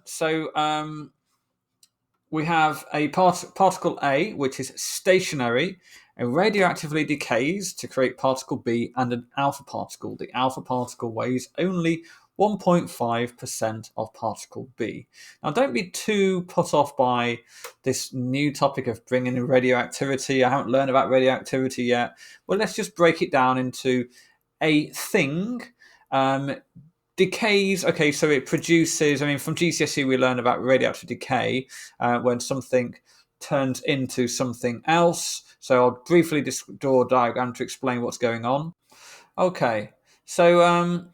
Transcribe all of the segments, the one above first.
So we have a particle A, which is stationary, and radioactively decays to create particle B and an alpha particle. The alpha particle weighs only 1.5% of particle B. Now, don't be too put off by this new topic of bringing in radioactivity. I haven't learned about radioactivity yet. Well, let's just break it down into a thing. Decays, okay, so it produces, from GCSE we learn about radioactive decay when something turns into something else. So I'll briefly draw a diagram to explain what's going on. Okay, so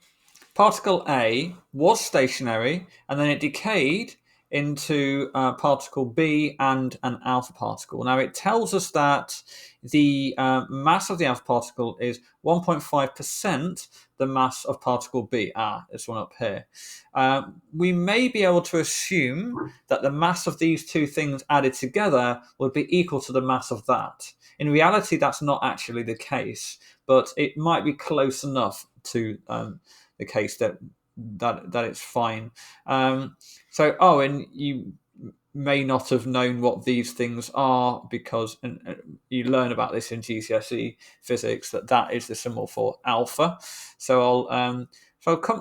particle A was stationary and then it decayed into particle B and an alpha particle. Now it tells us that the mass of the alpha particle is 1.5% the mass of particle B. This one up here. We may be able to assume that the mass of these two things added together would be equal to the mass of that. In reality, that's not actually the case, but it might be close enough to the case that it's fine. And you may not have known what these things are because you learn about this in GCSE physics that is the symbol for alpha. So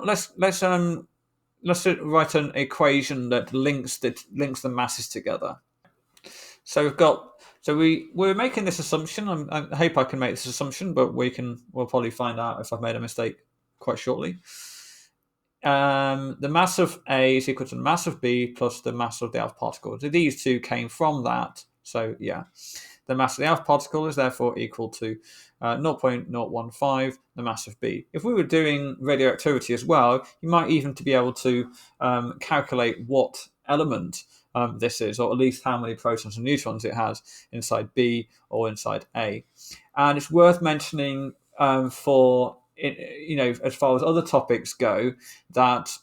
let's write an equation that links the masses together. So we're making this assumption. I hope I can make this assumption, but we'll probably find out if I've made a mistake quite shortly. The mass of A is equal to the mass of B plus the mass of the alpha particle. So these two came from that. So yeah, the mass of the alpha particle is therefore equal to 0.015 the mass of B. If we were doing radioactivity as well, you might even be able to calculate what element this is, or at least how many protons and neutrons it has inside B or inside A. And it's worth mentioning for as far as other topics go, that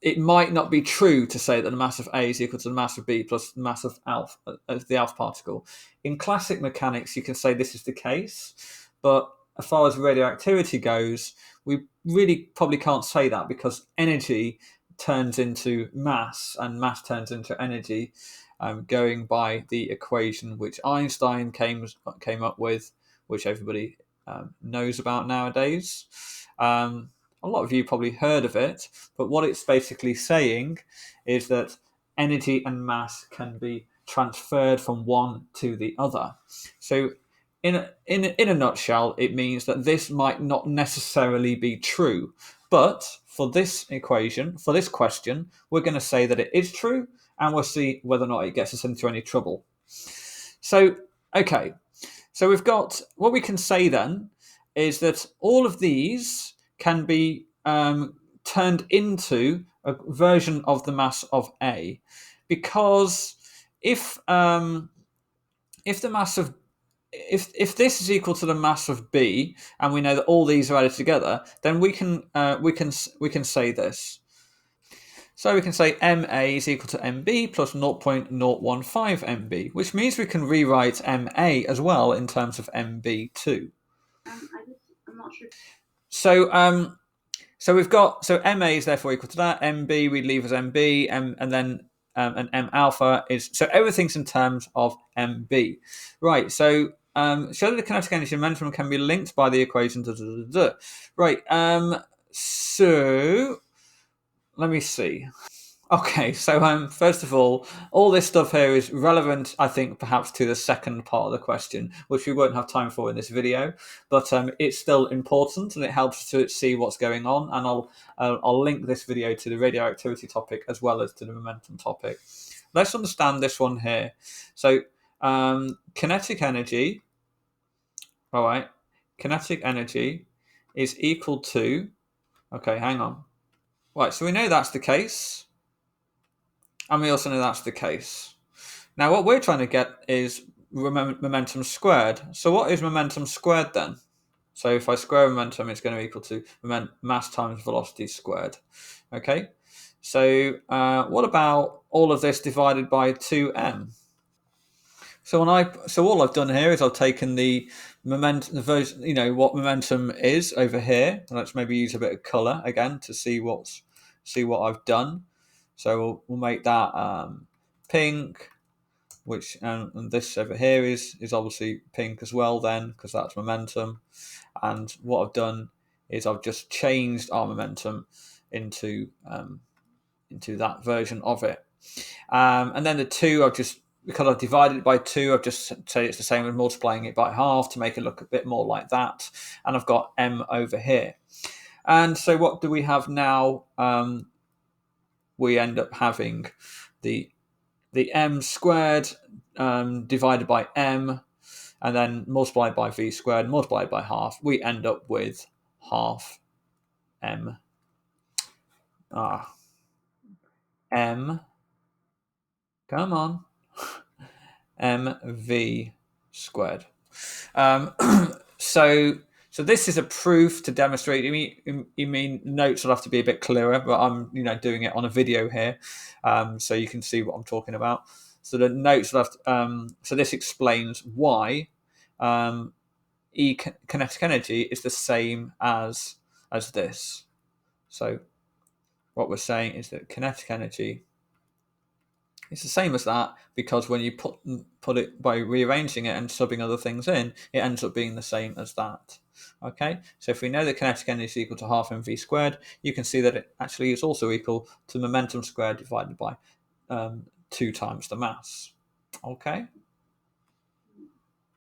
it might not be true to say that the mass of A is equal to the mass of B plus the mass of the alpha particle. In classic mechanics, you can say this is the case, but as far as radioactivity goes, we really probably can't say that because energy turns into mass and mass turns into energy, going by the equation which Einstein came up with, which everybody knows about nowadays. A lot of you probably heard of it, but what it's basically saying is that energy and mass can be transferred from one to the other. So in a nutshell, it means that this might not necessarily be true, but for this equation, for this question, we're going to say that it is true, and we'll see whether or not it gets us into any trouble. So, okay. So we've got, what we can say then is that all of these can be turned into a version of the mass of A, because if the mass of if this is equal to the mass of B, and we know that all these are added together, then we can say this. So we can say MA is equal to MB plus 0.015 MB, which means we can rewrite MA as well in terms of MB too. I'm not sure. So we've got, MA is therefore equal to that. MB we leave as MB, and then and M alpha is, so everything's in terms of MB. Right, so show that the kinetic energy and momentum can be linked by the equation. Right, so let me see. Okay, so first of all this stuff here is relevant, I think, perhaps to the second part of the question, which we won't have time for in this video, but it's still important and it helps to see what's going on. And I'll link this video to the radioactivity topic as well as to the momentum topic. Let's understand this one here. So kinetic energy, all right, kinetic energy is equal to, okay, hang on. Right, so we know that's the case. And we also know that's the case. Now, what we're trying to get is momentum squared. So what is momentum squared then? So if I square momentum, it's going to be equal to mass times velocity squared. Okay. So what about all of this divided by 2m? So all I've done here is I've taken the momentum, what momentum is over here. Let's maybe use a bit of color again to see what I've done. So we'll make that pink, which and this over here is obviously pink as well then, because that's momentum. And what I've done is I've just changed our momentum into that version of it. And then the 2, I've just, because I've divided it by 2, I've just said it's the same as multiplying it by half to make it look a bit more like that. And I've got m over here. And so what do we have now? We end up having the m squared divided by m, and then multiplied by v squared, multiplied by half. We end up with half m. M, come on, mv squared. So this is a proof to demonstrate. You mean notes will have to be a bit clearer, but I'm doing it on a video here, so you can see what I'm talking about. So the notes will have to, so this explains why kinetic energy is the same as this. So what we're saying is that kinetic energy is the same as that, because when you put it by rearranging it and subbing other things in, it ends up being the same as that. Okay, so if we know that kinetic energy is equal to half mv squared, you can see that it actually is also equal to momentum squared divided by 2 times the mass. Okay.